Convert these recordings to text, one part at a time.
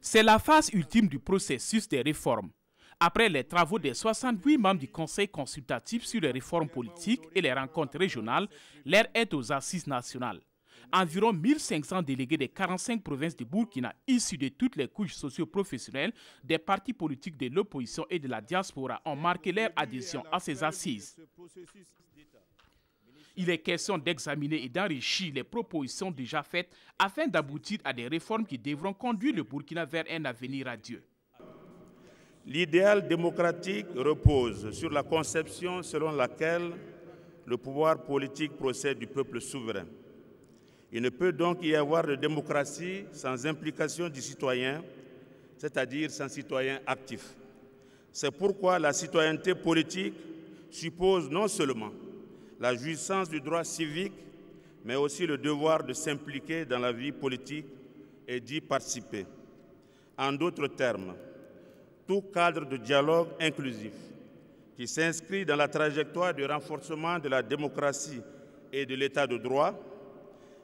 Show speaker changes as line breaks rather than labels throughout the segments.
C'est la phase ultime du processus des réformes. Après les travaux des 68 membres du Conseil consultatif sur les réformes politiques et les rencontres régionales, l'heure est aux assises nationales. Environ 1500 délégués des 45 provinces du Burkina, issus de toutes les couches socio-professionnelles, des partis politiques de l'opposition et de la diaspora, ont marqué leur adhésion à ces assises. Il est question d'examiner et d'enrichir les propositions déjà faites afin d'aboutir à des réformes qui devront conduire le Burkina vers un avenir radieux.
L'idéal démocratique repose sur la conception selon laquelle le pouvoir politique procède du peuple souverain. Il ne peut donc y avoir de démocratie sans implication du citoyen, c'est-à-dire sans citoyen actif. C'est pourquoi la citoyenneté politique suppose non seulement la jouissance du droit civique, mais aussi le devoir de s'impliquer dans la vie politique et d'y participer. En d'autres termes, tout cadre de dialogue inclusif qui s'inscrit dans la trajectoire du renforcement de la démocratie et de l'état de droit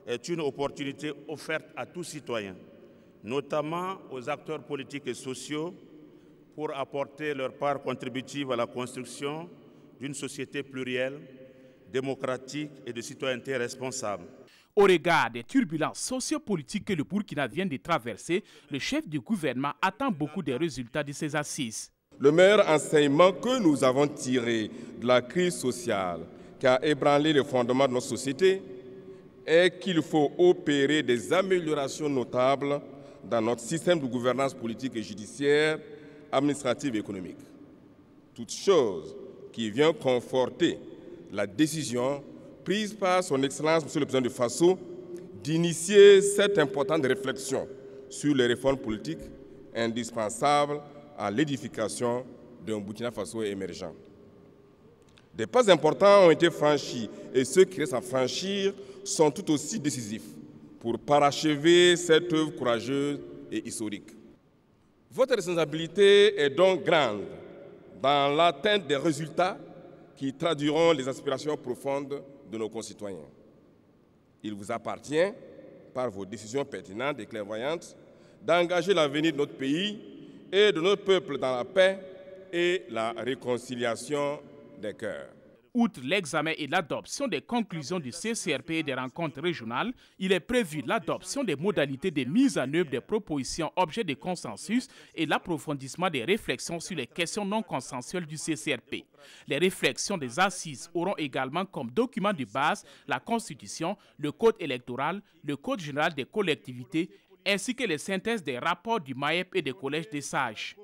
est une opportunité offerte à tout citoyen, notamment aux acteurs politiques et sociaux, pour apporter leur part contributive à la construction d'une société plurielle, démocratique et de citoyenneté responsable.
Au regard des turbulences sociopolitiques que le Burkina vient de traverser, le chef du gouvernement attend beaucoup des résultats de ces assises.
Le meilleur enseignement que nous avons tiré de la crise sociale qui a ébranlé les fondements de notre société est qu'il faut opérer des améliorations notables dans notre système de gouvernance politique et judiciaire, administrative et économique. Toute chose qui vient conforter la décision prise par son Excellence, Monsieur le Président du Faso, d'initier cette importante réflexion sur les réformes politiques indispensables à l'édification d'un Burkina Faso émergent. Des pas importants ont été franchis et ceux qui restent à franchir sont tout aussi décisifs pour parachever cette œuvre courageuse et historique. Votre responsabilité est donc grande dans l'atteinte des résultats qui traduiront les aspirations profondes de nos concitoyens. Il vous appartient, par vos décisions pertinentes et clairvoyantes, d'engager l'avenir de notre pays et de notre peuple dans la paix et la réconciliation des cœurs.
Outre l'examen et l'adoption des conclusions du CCRP et des rencontres régionales, il est prévu l'adoption des modalités de mise en œuvre des propositions objets de consensus et l'approfondissement des réflexions sur les questions non consensuelles du CCRP. Les réflexions des assises auront également comme document de base la Constitution, le Code électoral, le Code général des collectivités, ainsi que les synthèses des rapports du MAEP et des collèges des sages.